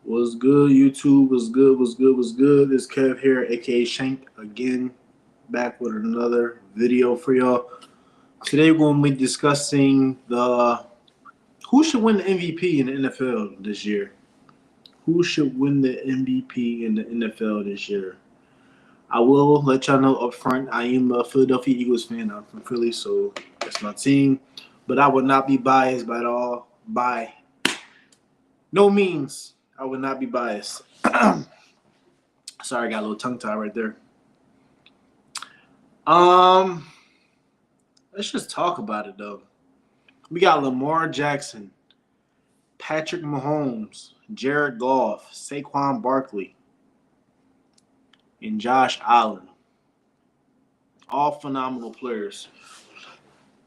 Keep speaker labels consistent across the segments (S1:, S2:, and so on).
S1: What's good, YouTube? What's good? What's good? What's good? It's Kev here, aka Shank, again, back with another video for y'all. Today we're going to be discussing the who should win the MVP in the NFL this year. Who should win the MVP in the NFL this year? I will let y'all know up front, I am a Philadelphia Eagles fan. I'm from Philly, so that's my team. But I would not be biased by all. By no means, I would not be biased. Sorry, I got a little tongue tie right there. Um, let's just talk about it though. We got Lamar Jackson, Patrick Mahomes, Jared Goff, Saquon Barkley, and Josh Allen. All phenomenal players.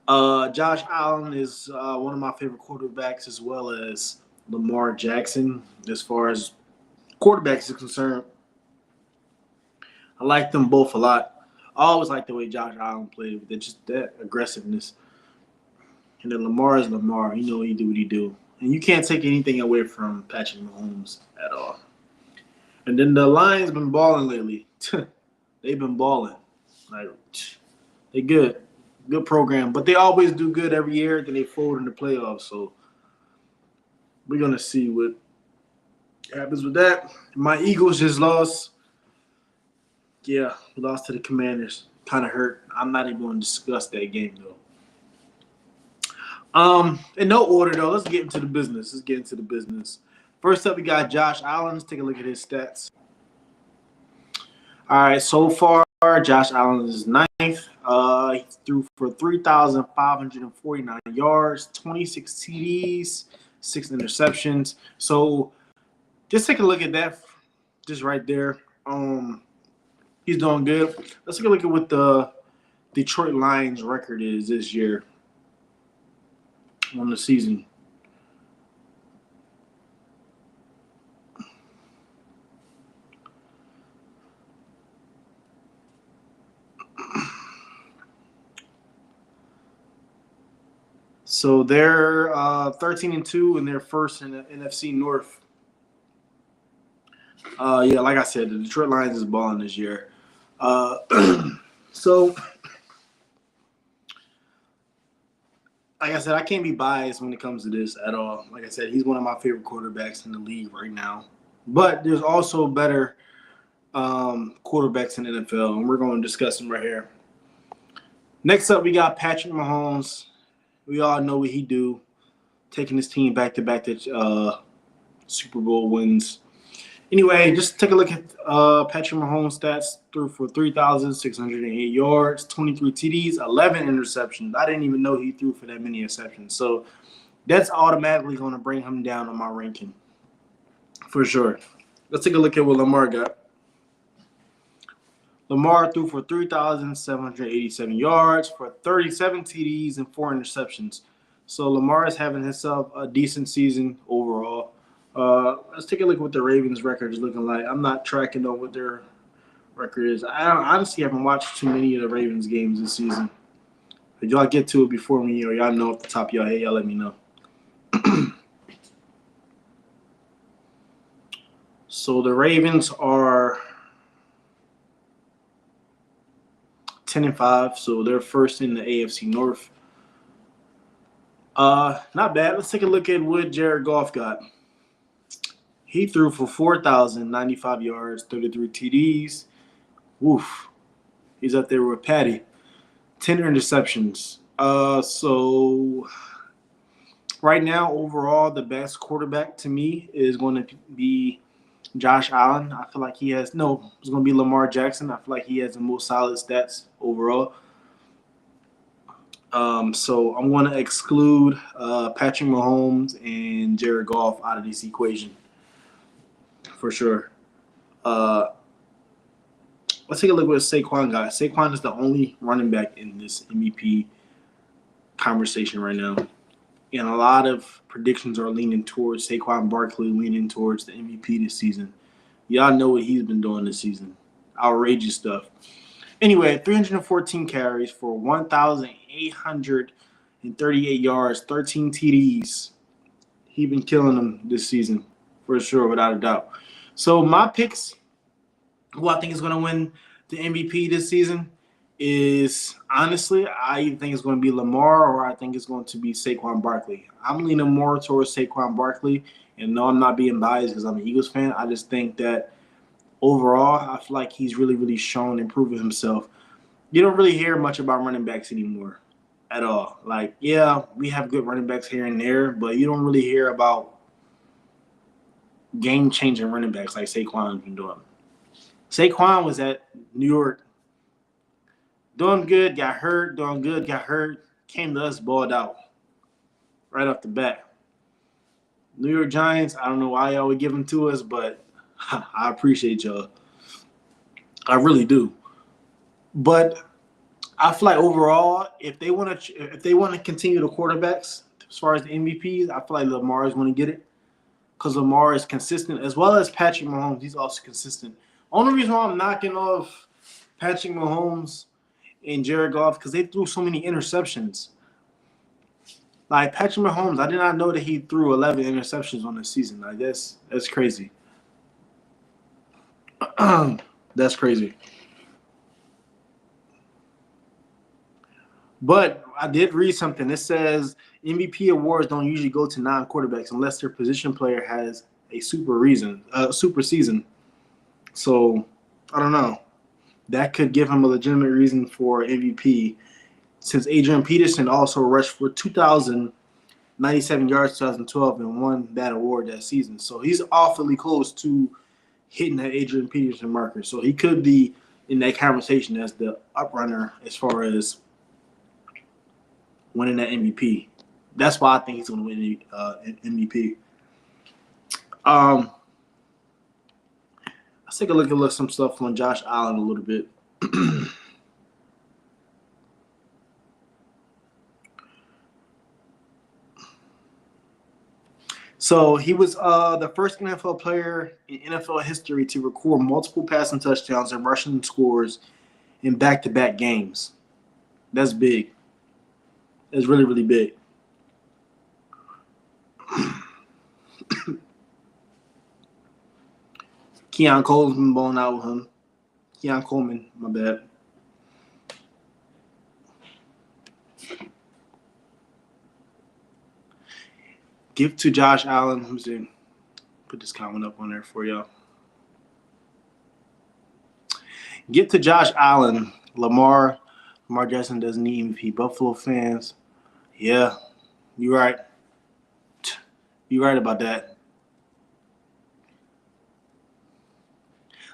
S1: Josh Allen is one of my favorite quarterbacks, as well as Lamar Jackson. As far as quarterbacks is concerned, I like them both a lot. I always like the way Josh Allen played with just that aggressiveness. And then Lamar is Lamar. You know he do what he do. And you can't take anything away from Patrick Mahomes at all. And then the Lions been balling lately. They've been balling. Like they good. Good program. But they always do good every year, then they fold in the playoffs. So we're gonna see what happens with that. My Eagles just lost. Yeah, we lost to the Commanders. Kind of hurt. I'm not even going to discuss that game though. In no order though. Let's get into the business. First up, we got Josh Allen. Let's take a look at his stats. All right, so far, Josh Allen is ninth. He threw for 3,549 yards, 26 TDs, 6 interceptions. So just take a look at that, just right there. He's doing good. Let's take a look at what the Detroit Lions record is this year on the season. So they're 13-2, and they're first in the NFC North. Yeah, like I said, the Detroit Lions is balling this year. So, like I said, I can't be biased when it comes to this at all. Like I said, he's one of my favorite quarterbacks in the league right now. But there's also better quarterbacks in the NFL, and we're going to discuss them right here. Next up, we got Patrick Mahomes. We all know what he do, taking his team back-to-back to Super Bowl wins. Anyway, just take a look at Patrick Mahomes' stats. Threw for 3,608 yards, 23 TDs, 11 interceptions. I didn't even know he threw for that many interceptions. So that's automatically going to bring him down on my ranking for sure. Let's take a look at what Lamar got. Lamar threw for 3,787 yards, for 37 TDs, and 4 interceptions. So Lamar is having himself a decent season overall. Let's take a look at what the Ravens' record is looking like. I'm not tracking on what their record is. I honestly haven't watched too many of the Ravens games this season. If y'all get to it before me, or y'all know off the top of your head, y'all let me know. So the Ravens are 10-5, so they're first in the AFC North. Not bad. Let's take a look at what Jared Goff got. He threw for 4,095 yards, 33 TDs. Woof. He's up there with Patty. 10 interceptions. So right now, overall, the best quarterback to me is going to be Josh Allen. I feel like he has – no, it's going to be Lamar Jackson. I feel like he has the most solid stats overall. So I'm going to exclude Patrick Mahomes and Jared Goff out of this equation for sure. Let's take a look at what Saquon got. Saquon is the only running back in this MVP conversation right now. And a lot of predictions are leaning towards Saquon Barkley leaning towards the MVP this season. Y'all know what he's been doing this season. Outrageous stuff. Anyway, 314 carries for 1,838 yards, 13 TDs. He's been killing them this season for sure, without a doubt. So my picks, who I think is going to win the MVP this season, is honestly, I either think it's going to be Lamar or I think it's going to be Saquon Barkley. I'm leaning more towards Saquon Barkley, and no, I'm not being biased because I'm an Eagles fan. I just think that overall, I feel like he's really, really shown and proven himself. You don't really hear much about running backs anymore at all. Like, yeah, we have good running backs here and there, but you don't really hear about game-changing running backs like Saquon's been doing. Saquon was at New York doing good, got hurt, doing good, got hurt, came to us, balled out right off the bat. New York Giants, I don't know why y'all would give them to us, but I appreciate y'all. I really do. But I feel like overall, if they want to continue the quarterbacks as far as the MVPs, I feel like Lamar is going to get it because Lamar is consistent as well as Patrick Mahomes. He's also consistent. Only reason why I'm knocking off Patrick Mahomes and Jared Goff because they threw so many interceptions. Like Patrick Mahomes, I did not know that he threw 11 interceptions on the season. Like that's crazy. That's crazy. But I did read something. It says MVP awards don't usually go to non-quarterbacks unless their position player has a super season. So I don't know. That could give him a legitimate reason for MVP, since Adrian Peterson also rushed for 2,097 yards 2012 and won that award that season. So he's awfully close to hitting that Adrian Peterson marker. So he could be in that conversation as the uprunner as far as winning that MVP. That's why I think he's going to win MVP. Let's take a look at some stuff on Josh Allen a little bit. So he was the first NFL player in NFL history to record multiple passing touchdowns and rushing scores in back-to-back games. That's big. That's really, really big. Keon Coleman's been blown out with him. Keon Coleman, my bad. Give to Josh Allen. Let me see. Put this comment up on there for y'all. Give to Josh Allen. Lamar Jackson doesn't need MVP. Buffalo fans. Yeah, you're right. You're right about that.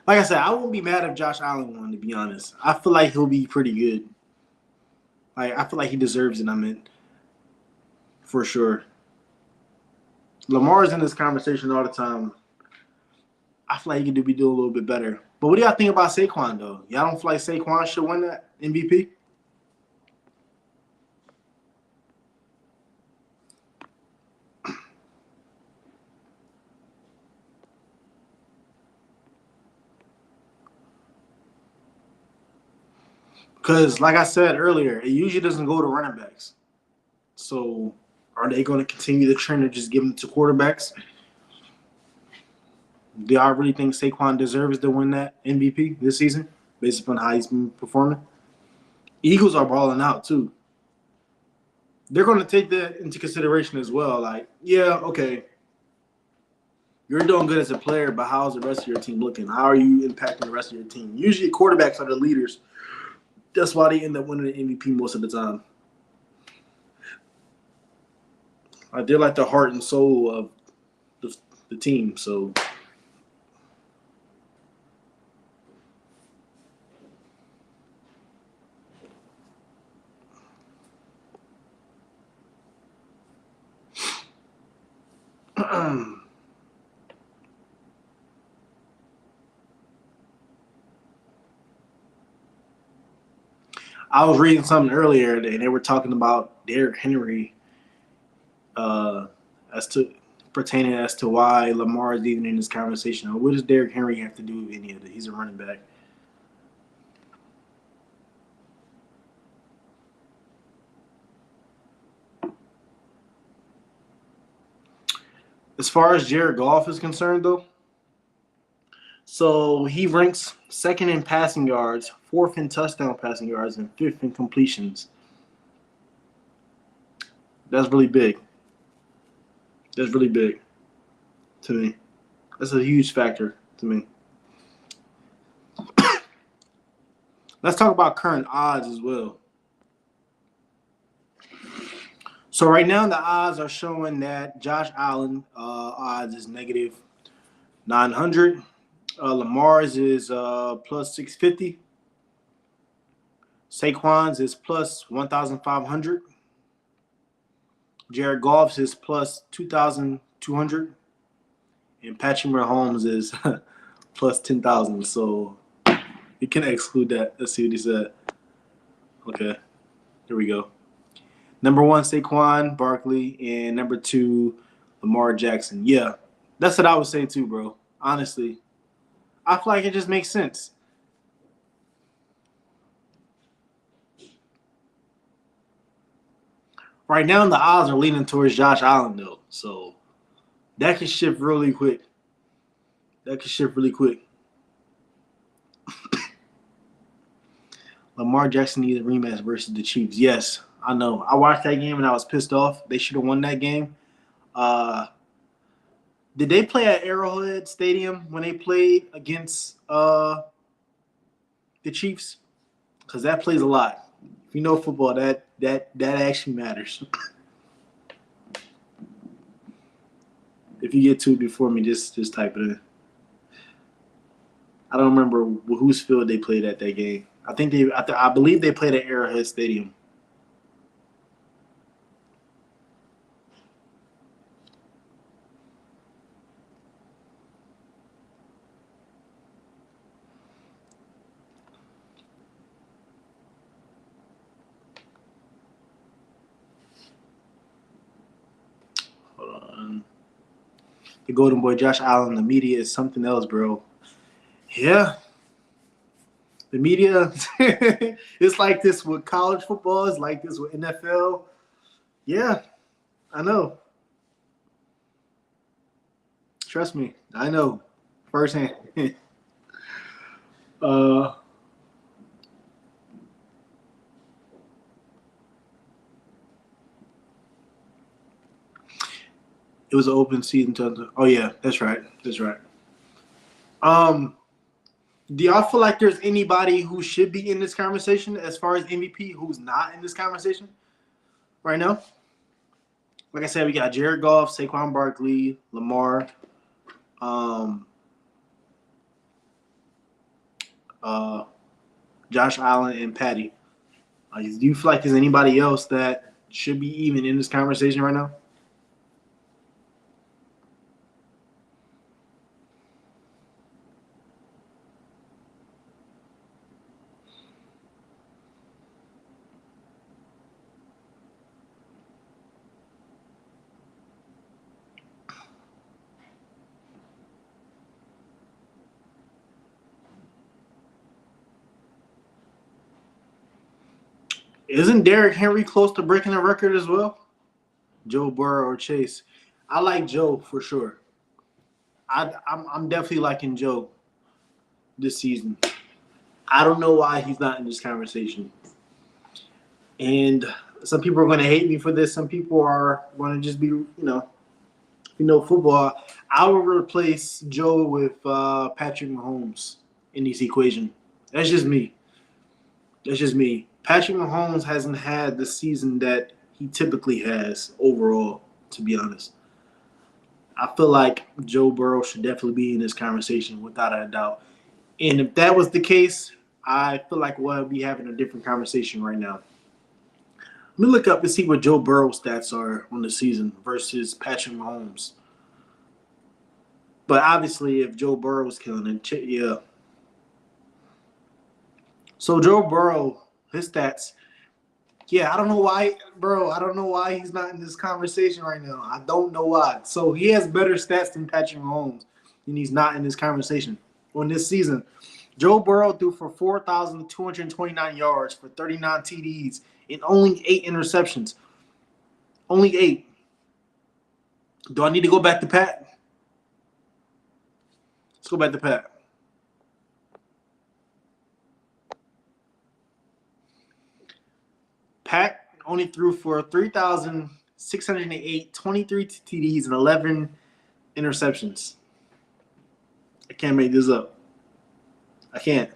S1: Like I said, I won't be mad if Josh Allen won, to be honest. I feel like he'll be pretty good. Like, I feel like he deserves it, for sure. Lamar's in this conversation all the time. I feel like he could be doing a little bit better. But what do y'all think about Saquon, though? Y'all don't feel like Saquon should win that MVP? Because, like I said earlier, it usually doesn't go to running backs. So, are they going to continue the trend of just giving it to quarterbacks? Do y'all really think Saquon deserves to win that MVP this season, based upon how he's been performing? Eagles are balling out, too. They're going to take that into consideration as well. Like, yeah, okay, you're doing good as a player, but how's the rest of your team looking? How are you impacting the rest of your team? Usually, quarterbacks are the leaders. That's why they end up winning the MVP most of the time. They're like the heart and soul of the team. So, I was reading something earlier, and they were talking about Derrick Henry as to pertaining as to why Lamar is even in this conversation. What does Derrick Henry have to do with any of it? He's a running back. As far as Jared Goff is concerned, though, so he ranks second in passing yards, fourth in touchdown passing yards, and fifth in completions. That's really big. That's really big to me. That's a huge factor to me. Let's talk about current odds as well. So right now the odds are showing that Josh Allen odds is negative 900. Lamar's is plus 650. Saquon's is plus 1,500. Jared Goff's is plus 2,200. And Patrick Mahomes is plus 10,000. So you can exclude that. Let's see what he said. Okay, here we go. Number 1, Saquon Barkley, and number 2, Lamar Jackson. Yeah, that's what I would say too, bro. Honestly, I feel like it just makes sense. Right now, the odds are leaning towards Josh Allen, though. So that can shift really quick. Lamar Jackson needs a rematch versus the Chiefs. Yes, I know. I watched that game and I was pissed off. They should have won that game. Did they play at Arrowhead Stadium when they played against the Chiefs? Because that plays a lot. If you know football, that actually matters. If you get to it before me, just type it in. I don't remember whose field they played at that game. I believe they played at Arrowhead Stadium. Hold on. The Golden Boy, Josh Allen, the media is something else, bro. Yeah. The media, it's like this with college football. It's like this with NFL. Yeah, I know. Trust me, I know firsthand. It was an open season. Oh yeah, that's right. Do y'all feel like there's anybody who should be in this conversation as far as MVP who's not in this conversation right now? Like I said, we got Jared Goff, Saquon Barkley, Lamar, Josh Allen, and Patty. Do you feel like there's anybody else that should be even in this conversation right now? Isn't Derrick Henry close to breaking a record as well? Joe Burrow or Chase? I like Joe for sure. I'm definitely liking Joe this season. I don't know why he's not in this conversation. And some people are going to hate me for this. Some people are going to just be, football. I would replace Joe with Patrick Mahomes in this equation. That's just me. Patrick Mahomes hasn't had the season that he typically has overall, to be honest. I feel like Joe Burrow should definitely be in this conversation without a doubt. And if that was the case, I feel like we'll be having a different conversation right now. Let me look up and see what Joe Burrow's stats are on the season versus Patrick Mahomes. But obviously, if Joe Burrow's killing it, yeah. So Joe Burrow, his stats, yeah, I don't know why, bro. I don't know why he's not in this conversation right now. I don't know why. So he has better stats than Patrick Mahomes, and he's not in this conversation on this season. Joe Burrow threw for 4,229 yards for 39 TDs and only 8 interceptions. Only 8. Do I need to go back to Pat? Let's go back to Pat. Pat only threw for 3,608, 23 TDs, and 11 interceptions. I can't make this up. I can't.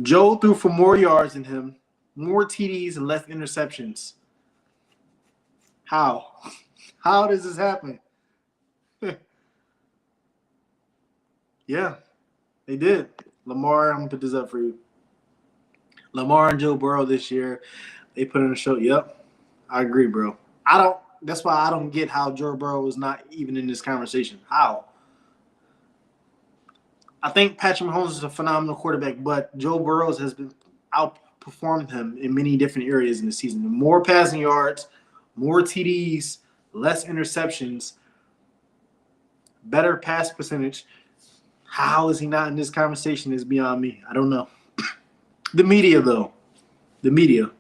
S1: Joe threw for more yards than him, more TDs, and less interceptions. How? How does this happen? Yeah, they did. Lamar, I'm going to put this up for you. Lamar and Joe Burrow this year, they put in a show. Yep, I agree, bro. That's why I don't get how Joe Burrow is not even in this conversation. How? I think Patrick Mahomes is a phenomenal quarterback, but Joe Burrow has been outperformed him in many different areas in the season. More passing yards, more TDs, less interceptions, better pass percentage. How is he not in this conversation is beyond me. I don't know. The media, though. The media.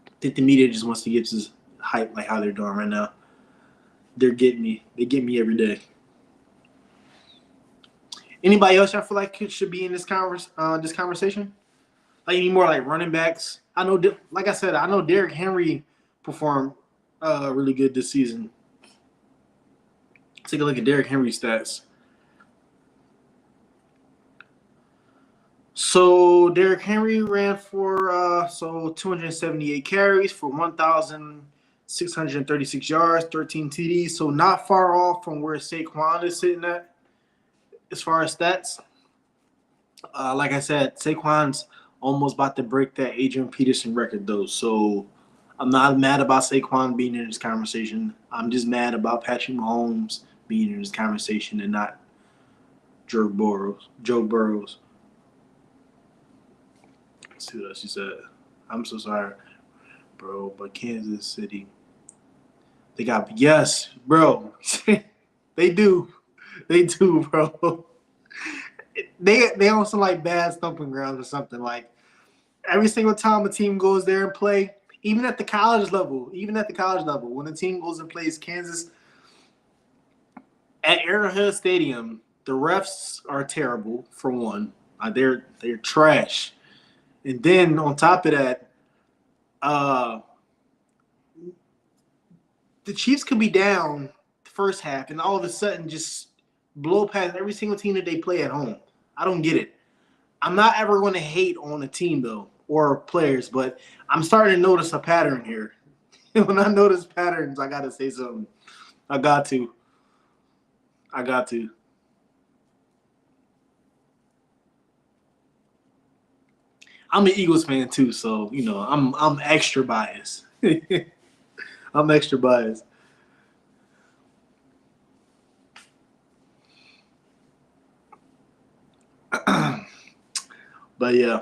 S1: I think the media just wants to get this hype like how they're doing right now. They're getting me. They get me every day. Anybody else I feel like should be in this conversation? Like any more like running backs? I know, like I said, I know Derrick Henry performed really good this season. Take a look at Derrick Henry's stats. So Derrick Henry ran for 278 carries for 1,636 yards, 13 TDs. So not far off from where Saquon is sitting at as far as stats. Like I said, Saquon's almost about to break that Adrian Peterson record, though. So I'm not mad about Saquon being in this conversation. I'm just mad about Patrick Mahomes being in this conversation and not Joe Burrows. Let's see what else she said. I'm so sorry, bro, but Kansas City, they got, yes, bro. They do, bro. They on some like bad stumping grounds or something. Like every single time a team goes there and play, even at the college level, when a team goes and plays Kansas at Arrowhead Stadium, the refs are terrible for one. They're trash. And then on top of that, the Chiefs could be down the first half and all of a sudden just blow past every single team that they play at home. I don't get it. I'm not ever going to hate on a team, though, or players, but I'm starting to notice a pattern here. When I notice patterns, I got to say something. I got to. I'm an Eagles fan too, so you know I'm extra biased. I'm extra biased. But yeah,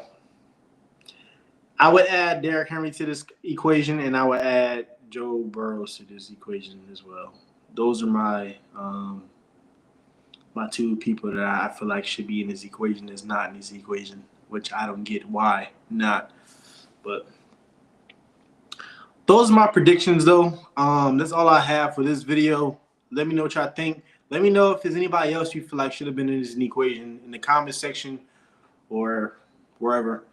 S1: I would add Derrick Henry to this equation, and I would add Joe Burrow to this equation as well. Those are my my two people that I feel like should be in this equation is not in this equation, which I don't get why not. But those are my predictions, though. That's all I have for this video. Let me know what y'all think. Let me know if there's anybody else you feel like should have been in this equation in the comment section or wherever.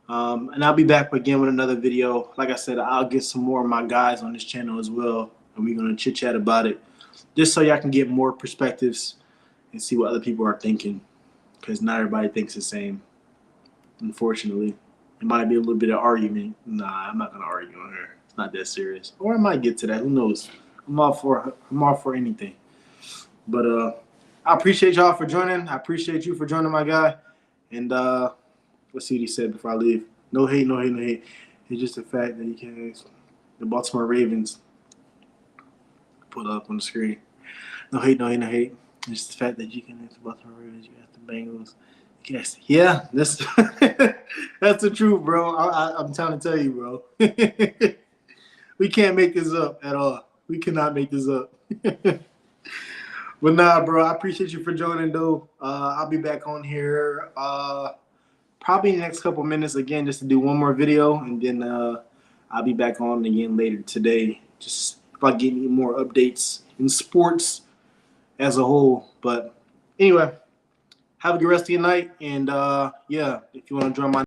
S1: And I'll be back again with another video. Like I said, I'll get some more of my guys on this channel as well, and we're going to chit-chat about it just so y'all can get more perspectives and see what other people are thinking, because not everybody thinks the same, unfortunately. It might be a little bit of argument. Nah, I'm not going to argue on here. It's not that serious. Or I might get to that. Who knows? I'm all for anything. But I appreciate y'all for joining. I appreciate you for joining, my guy. And let's see what he said before I leave. No hate, no hate, no hate. It's just the fact that you can't. The Baltimore Ravens put up on the screen. No hate, no hate, no hate. It's just the fact that you can the Baltimore Ravens, you got the Bengals. Yes, yeah, that's that's the truth, bro. I'm trying to tell you, bro. We can't make this up at all. We cannot make this up. But nah, bro, I appreciate you for joining, though. I'll be back on here probably in the next couple minutes again just to do one more video, and then I'll be back on again later today, just about getting you more updates in sports as a whole. But anyway, have a good rest of your night. And yeah, if you want to join my